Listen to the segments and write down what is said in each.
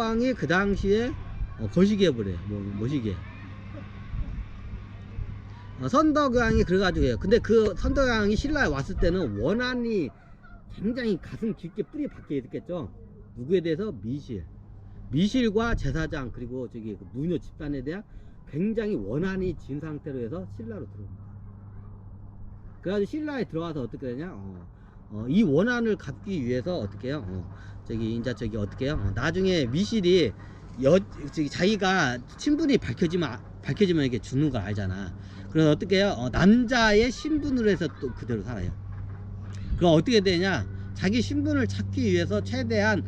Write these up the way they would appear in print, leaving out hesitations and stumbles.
선덕여왕이 그 당시에 거시기해버려요. 뭐시기해. 선덕여왕이 그래가지고 해요. 근데 그 선덕여왕이 신라에 왔을 때는 원한이 굉장히 가슴 깊게 뿌리 박혀 있겠죠. 누구에 대해서? 미실과 제사장 그리고 저기 그 무녀 집단에 대한 굉장히 원한이 진 상태로 해서 신라로 들어옵니다. 그래가지고 신라에 들어와서 어떻게 되냐? 이 원한을 갚기 위해서 어떻게 해요? 저기 어떻게 해요? 나중에 미실이 저기 자기가 신분이 밝혀지면 이게 죽는 걸 알잖아. 그래서 어떻게 해요? 남자의 신분으로 해서 또 그대로 살아요. 그럼 어떻게 되냐? 자기 신분을 찾기 위해서 최대한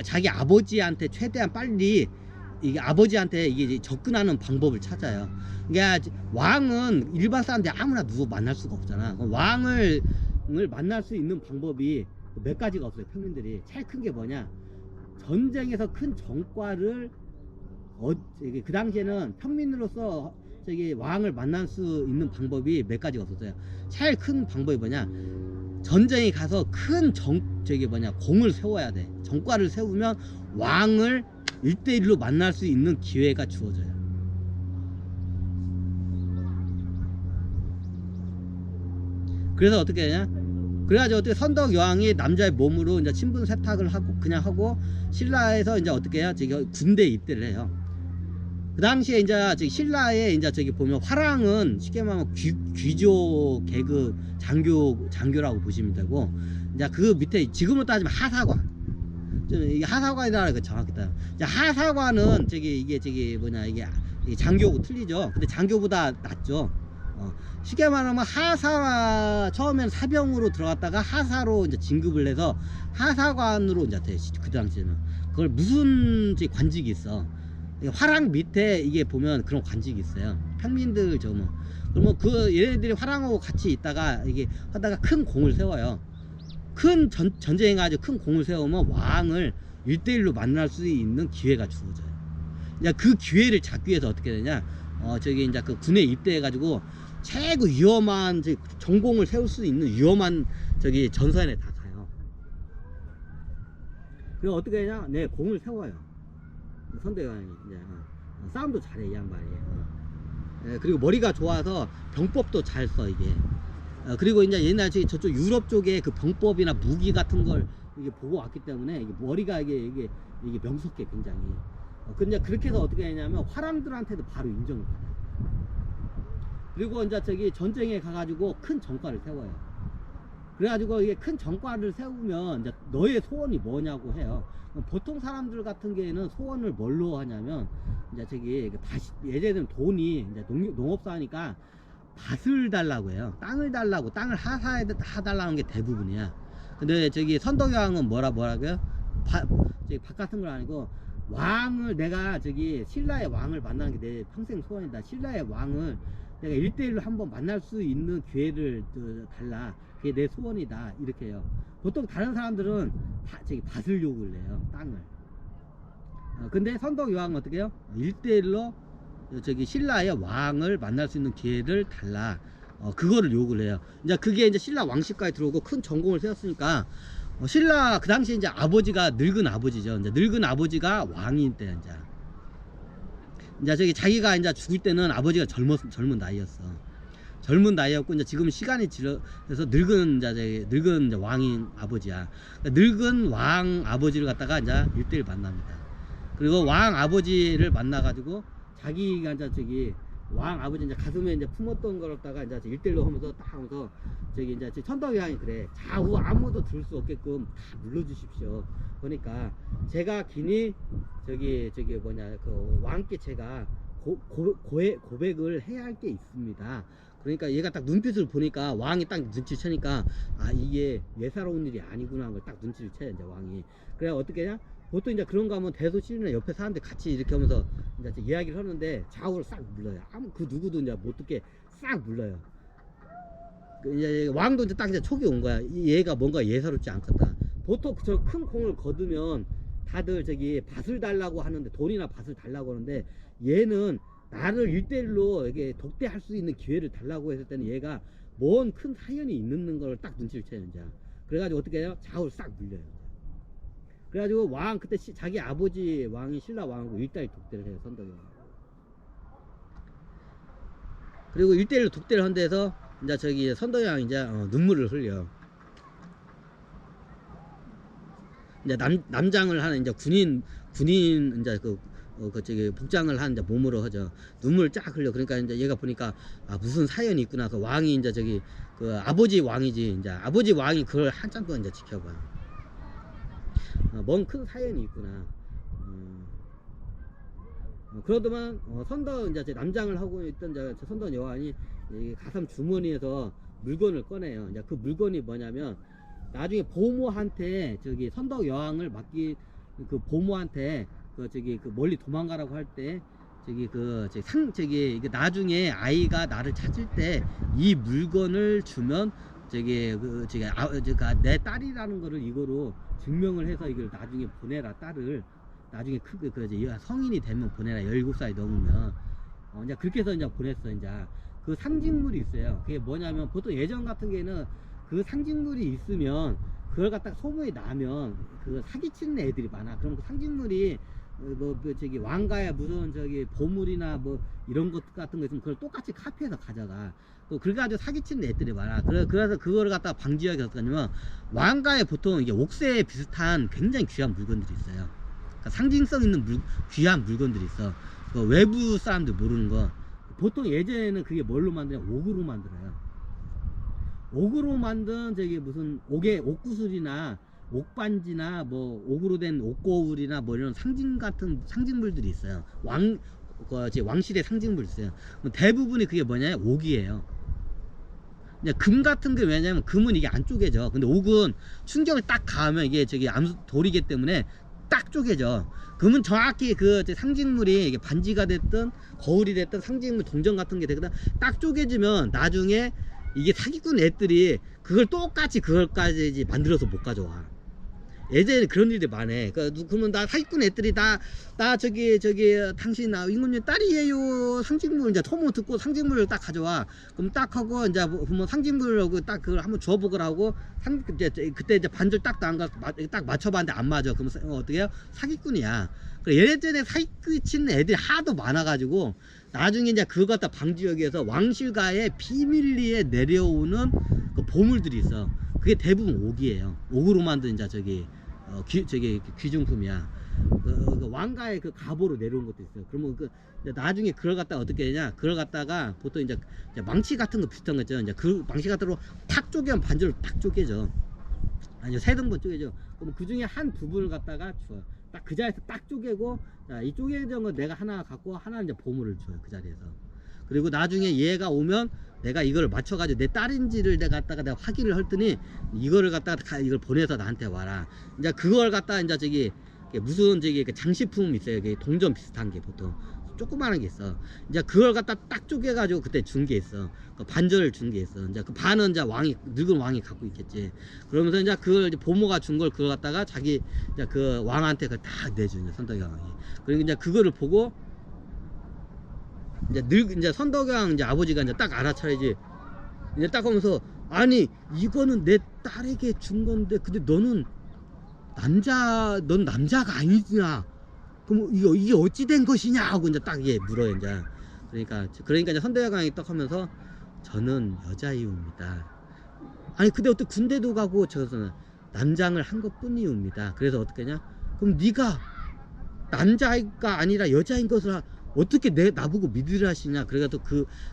자기 아버지한테 최대한 빨리 이게 아버지한테 이게 접근하는 방법을 찾아요. 그러니까 왕은 일반 사람들이 아무나 누구 만날 수가 없잖아. 왕을 만날 수 있는 방법이 몇 가지가 없어요. 평민들이 제일 큰 게 뭐냐? 전쟁에서 큰 전과를 그 당시에는 평민으로서 저기 왕을 만날 수 있는 방법이 몇 가지가 없었어요. 제일 큰 방법이 뭐냐? 전쟁에 가서 큰 공을 세워야 돼. 전과를 세우면 왕을 1대1로 만날 수 있는 기회가 주어져요. 그래서 어떻게 하냐? 그래가지고 어떻게 선덕여왕이 남자의 몸으로 이제 신분 세탁을 하고 신라에서 이제 어떻게 해요? 군대에 입대를 해요. 그 당시에 이제 신라에 이제 보면 화랑은 쉽게 말하면 귀족 계급 장교라고 보시면 되고, 이제 그 밑에 지금으로 따지면 하사관. 이게 하사관이라는 거 정확히다. 하사관은 이게 장교하고 틀리죠. 근데 장교보다 낫죠. 쉽게 말하면 처음엔 사병으로 들어갔다가 하사로 이제 진급을 해서 하사관으로 이제 돼. 그 당시에는 그걸 무슨 관직이 있어. 화랑 밑에 이게 보면 그런 관직이 있어요. 평민들 그러면 얘네들이 화랑하고 같이 있다가 이게 하다가 큰 공을 세워요. 큰 전쟁에 가지고 큰 공을 세우면 왕을 1대1로 만날 수 있는 기회가 주어져요. 이제 그 기회를 잡기 위해서 어떻게 되냐? 이제 그 군에 입대해가지고 최고 위험한 전공을 세울 수 있는 위험한 전선에 다 가요. 그리고 어떻게 되냐? 네, 공을 세워요. 선대왕이 이제 싸움도 잘해 이 양반이. 그리고 머리가 좋아서 병법도 잘 써 이게. 그리고 이제 옛날 저쪽 유럽 쪽에 그 병법이나 무기 같은 걸 이게 보고 왔기 때문에 이게 머리가 이게 명석해 굉장히. 근데 그렇게 해서 어떻게 했냐면 화랑들한테도 바로 인정을 받아요. 그리고 이제 전쟁에 가가지고 큰 전과를 세워요. 그래가지고 이게 큰 전과를 세우면 이제 너의 소원이 뭐냐고 해요. 보통 사람들 같은 경우에는 소원을 뭘로 하냐면 이제 예전에는 돈이 이제 농업사 하니까 밭을 달라고 해요. 땅을 달라고, 땅을 하달라는 게 대부분이야. 근데 선덕여왕은 뭐라고요? 밭 같은 걸 아니고 내가 신라의 왕을 만나는 게 내 평생 소원이다. 신라의 왕을 내가 1대1로 한번 만날 수 있는 기회를 달라. 그게 내 소원이다. 이렇게 해요. 보통 다른 사람들은 밭을 요구를 해요. 땅을. 근데 선덕여왕은 어떻게 해요? 1대1로 신라의 왕을 만날 수 있는 기회를 달라. 그거를 요구를 해요. 그게 신라 왕실까지 들어오고 큰 전공을 세웠으니까, 신라 그 당시에 이제 아버지가 늙은 아버지죠. 늙은 아버지가 왕인 때 이제 자기가 이제 죽을 때는 아버지가 젊은 나이였어. 젊은 나이였고 이제 지금 시간이 지나서 늙은 왕인 아버지야. 그러니까 늙은 왕 아버지를 갖다가 이제 1대1 만납니다. 그리고 왕 아버지를 만나가지고 자기가 이제 왕 아버지 이제 가슴에 이제 품었던 걸 갖다가 이제 1대1로 하면서 딱 하면서 이제 선덕여왕이 그래. 좌우 아무도 들 수 없게끔 다 눌러주십시오. 그러니까 제가 기니 그 왕께 제가 고백을 해야 할 게 있습니다. 그러니까 얘가 딱 눈빛을 보니까 왕이 딱 눈치채니까 이게 예사로운 일이 아니구나 하는 걸 딱 눈치를 채요 이제 왕이. 그래 어떻게 하냐? 보통 이제 그런 거 하면 대소신이나 옆에 사람들 같이 이렇게 하면서 이제 이야기를 하는데 좌우를 싹 물러요. 그 누구도 이제 못 듣게 싹 물러요. 이제 왕도 이제 딱 촉이 온 거야. 얘가 뭔가 예사롭지 않겠다. 보통 저 큰 공을 거두면 다들 밭을 달라고 하는데, 돈이나 밭을 달라고 하는데, 얘는 나를 1대1로 이게 독대할 수 있는 기회를 달라고 했을 때는 얘가 뭔 큰 사연이 있는 걸 딱 눈치를 채는 거야. 그래가지고 어떻게 해요? 좌우를 싹 물려요. 그래가지고 왕 그때 자기 아버지 왕이 신라 왕하고 1대1 독대를 해요, 선덕여왕. 그리고 1대1로 독대를 한 데서 이제 저기 선덕여왕이 이제 눈물을 흘려. 이제 남장을 하는 이제 군인 이제 저기 복장을 한 이제 몸으로 하죠. 눈물 쫙 흘려. 그러니까 이제 얘가 보니까 무슨 사연이 있구나. 그 왕이 이제 저기 그 아버지 왕이지. 이제 아버지 왕이 그걸 한참 동안 이제 지켜봐. 뭔 큰 사연이 있구나. 그러더만 선덕 이제 남장을 하고 있던 이제 선덕 여왕이 가슴 주머니에서 물건을 꺼내요. 이제 그 물건이 뭐냐면 나중에 보모한테 저기 선덕 여왕을 맡긴 그 보모한테 저기 멀리 도망가라고 할 때 저기 나중에 아이가 나를 찾을 때 이 물건을 주면 내 딸이라는 거를 이거로 증명을 해서 이걸 나중에 보내라. 딸을 나중에 크게 성인이 되면 보내라. 17살이 넘으면 이제 그렇게 해서 이제 보냈어. 이제 그 상징물이 있어요. 그게 뭐냐면 보통 예전 같은 경우에는 그 상징물이 있으면 그걸 갖다가 소문이 나면 그 사기치는 애들이 많아. 그럼 그 상징물이 저기 왕가야 무슨 저기 보물이나 뭐 이런 것 같은 거 있으면 그걸 똑같이 카피해서 가져가. 또 그래가지고 사기치는 애들이 많아. 그래서 그거를 갖다가 방지하기 어떻게 하냐면 왕가에 보통 이게 옥새 비슷한 굉장히 귀한 물건들이 있어요. 그러니까 상징성 있는 귀한 물건들이 있어. 그 외부 사람들 모르는 거. 보통 예전에는 그게 뭘로 만드냐? 옥으로 만들어요. 옥으로 만든 저기 무슨 옥구슬이나 옥반지나 뭐 옥으로 된 옥거울이나 뭐 이런 상징 같은 상징물들이 있어요. 왕실의 상징물 있어요. 대부분이 그게 뭐냐면 옥이에요. 금 같은 게 왜냐면 금은 이게 안 쪼개져. 근데 옥은 충격을 딱 가하면 이게 저기 돌이기 때문에 딱 쪼개져. 금은 정확히 그 상징물이 이게 반지가 됐든 거울이 됐든 상징물 동전 같은 게 되거든. 딱 쪼개지면 나중에 이게 사기꾼 애들이 그걸 똑같이 그걸까지 만들어서 못 가져와. 예전에 그런 일이 많아. 그러면 나 사기꾼 애들이 나 저기 당신 임금님 딸이에요. 상징물 이제 소문 듣고 상징물을 딱 가져와. 그럼 딱 하고 이제 보면 상징물하고 딱 그걸 한번 줘보라고 그때 이제 반절 딱 맞춰봤는데 안 맞아. 그러면 어떻게 해요? 사기꾼이야. 예전에 사기꾼 치는 애들이 하도 많아가지고 나중에 이제 그거 갖다 방지하기 위해서 왕실가에 비밀리에 내려오는 그 보물들이 있어. 그게 대부분 옥이에요. 옥으로 만든 이제 귀중품이야. 그 왕가의 그 갑오로 내려온 것도 있어요. 그러면 나중에 그걸 갖다가 어떻게 되냐? 그걸 갖다가 보통 이제 망치 같은 거 비슷한 거 있죠. 이제 그 망치 같은 거로 탁 쪼개면 반절로 딱 쪼개져. 아니 3등분 쪼개져. 그럼 그 중에 한 부분을 갖다가 줘. 딱 그 자리에서 딱 쪼개고, 자, 이 쪼개진 거 내가 하나 갖고 하나 이제 보물을 줘요. 그 자리에서. 그리고 나중에 얘가 오면 내가 이걸 맞춰가지고 내 딸인지를 내가 확인을 했더니 이거를 갖다가 이걸 보내서 나한테 와라. 이제 그걸 갖다가 이제 무슨 장식품 있어요. 동전 비슷한 게 보통 조그마한 게 있어. 이제 그걸 갖다 딱 쪼개가지고 그때 준 게 있어. 그 반절을 준 게 있어. 이제 그 반은 이제 늙은 왕이 갖고 있겠지. 그러면서 이제 그걸 이제 보모가 준 걸 그걸 갖다가 자기 이제 그 왕한테 그걸 딱 내주는 선덕여왕이. 그리고 이제 그거를 보고 이제 선덕여왕 이제 아버지가 이제 딱 알아차리지. 이제 딱 하면서 아니 이거는 내 딸에게 준 건데 근데 넌 남자가 아니냐? 그럼 이게 어찌 된 것이냐 하고 이제 딱 물어요. 이제 그러니까 이제 선덕여왕이 딱 하면서 저는 여자이옵니다. 아니 근데 어떻게 군대도 가고 저는 남장을 한 것뿐이옵니다. 그래서 어떻게 하냐? 그럼 네가 남자가 아니라 여자인 것을 어떻게 나보고 믿으라 하시냐? 그래가지고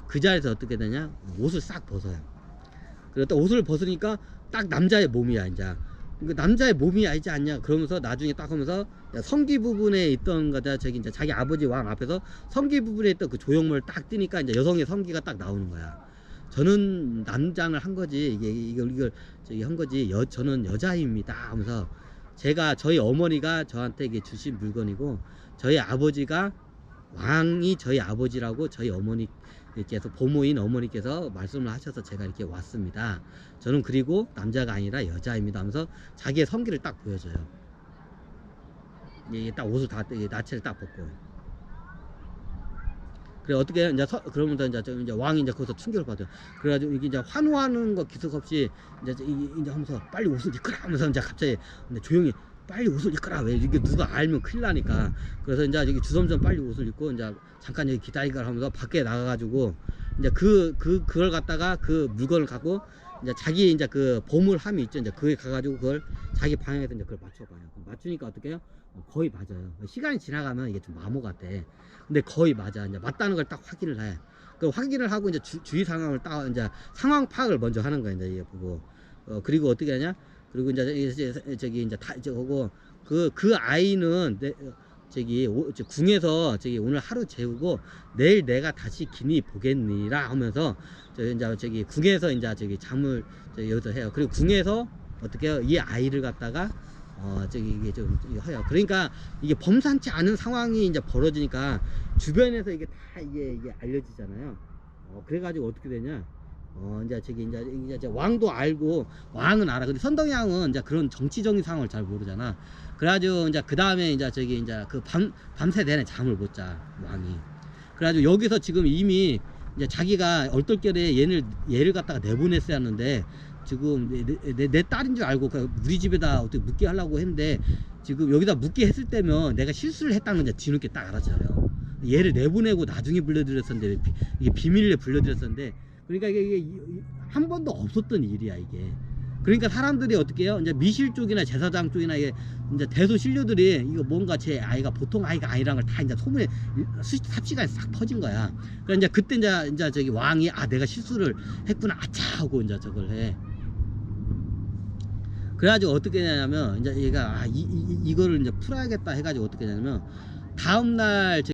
그 자리에서 어떻게 되냐? 옷을 싹 벗어요. 그래서 딱 옷을 벗으니까 딱 남자의 몸이야. 이제 남자의 몸이 알지 않냐? 그러면서 나중에 딱 하면서 성기 부분에 있던 거다. 이제 자기 아버지 왕 앞에서 성기 부분에 있던 그 조형물 딱 뜨니까 이제 여성의 성기가 딱 나오는 거야. 저는 남장을 한 거지. 이걸 한 거지. 저는 여자입니다. 하면서 저희 어머니가 저한테 이게 주신 물건이고 저희 아버지가 왕이 저희 아버지라고 저희 어머니께서 보모인 어머니께서 말씀을 하셔서 제가 이렇게 왔습니다. 저는 그리고 남자가 아니라 여자입니다 하면서 자기의 성기를 딱 보여줘요. 딱 옷을 나체를 딱 벗고. 그래 어떻게 이제 그러면서 이제 왕이 이제 거기서 충격을 받아요. 그래가지고 이게 이제 환호하는 거 기석 없이 이제 하면서 빨리 옷을 입거라 하면서 이제 갑자기 근데 조용히 빨리 옷을 입거라. 왜 이게 누가 알면 큰일 나니까. 그래서 이제 여기 주섬주섬 빨리 옷을 입고 이제 잠깐 여기 기다리기를 하면서 밖에 나가가지고 이제 그걸 갖다가 그 물건을 갖고 이제 자기 이제 그 보물함이 있죠. 이제 그에 가가지고 그걸 자기 방향에서 이제 그걸 맞춰봐요. 맞추니까 어떻게 해요? 거의 맞아요. 시간이 지나가면 이게 좀 마모 같아. 근데 거의 맞아. 이제 맞다는 걸 딱 확인을 해. 그 확인을 하고 이제 주위 상황을 딱 이제 상황 파악을 먼저 하는 거야. 이제 이게 보고. 그리고 어떻게 하냐? 그리고 이제 저기 이제 다 이제 하고 그 아이는 저기 궁에서 저기 오늘 하루 재우고 내일 내가 다시 기니 보겠니라 하면서 이제 저기 궁에서 이제 저기 잠을 여기서 해요. 그리고 궁에서 어떻게 해요? 이 아이를 갖다가 저기 이게 좀 해요. 그러니까 이게 범상치 않은 상황이 이제 벌어지니까 주변에서 이게 다 이게 알려지잖아요. 그래가지고 어떻게 되냐? 이제 저기 이제 왕도 알고 왕은 알아. 근데 선덕여왕은 이제 그런 정치적인 상황을 잘 모르잖아. 그래가지고 이제 그 다음에 이제 저기 이제 그 밤새 내내 잠을 못 자, 왕이. 그래가지고 여기서 지금 이미 이제 자기가 얼떨결에 얘를 갖다가 내보냈어야 하는데 지금 내 딸인 줄 알고 우리 집에다 어떻게 묻게 하려고 했는데 지금 여기다 묻게 했을 때면 내가 실수를 했다는 건 이제 뒤늦게 딱 알았잖아요. 얘를 내보내고 나중에 불러들였었는데 이게 비밀리에 불러들였었는데 그러니까 이게 한 번도 없었던 일이야 이게. 그러니까 사람들이 어떻게 해요? 이제 미실 쪽이나 제사장 쪽이나 이게 이제 대소 신료들이 이거 뭔가 제 아이가 보통 아이가 아니라는 걸 다 이제 소문에 삽시간에 싹 퍼진 거야. 그러니까 이제 그때 이제 저기 왕이 내가 실수를 했구나 아차 하고 이제 저걸 해. 그래가지고 어떻게 하냐면 이제 얘가 이거를 이제 풀어야겠다 해가지고 어떻게 하냐면 다음날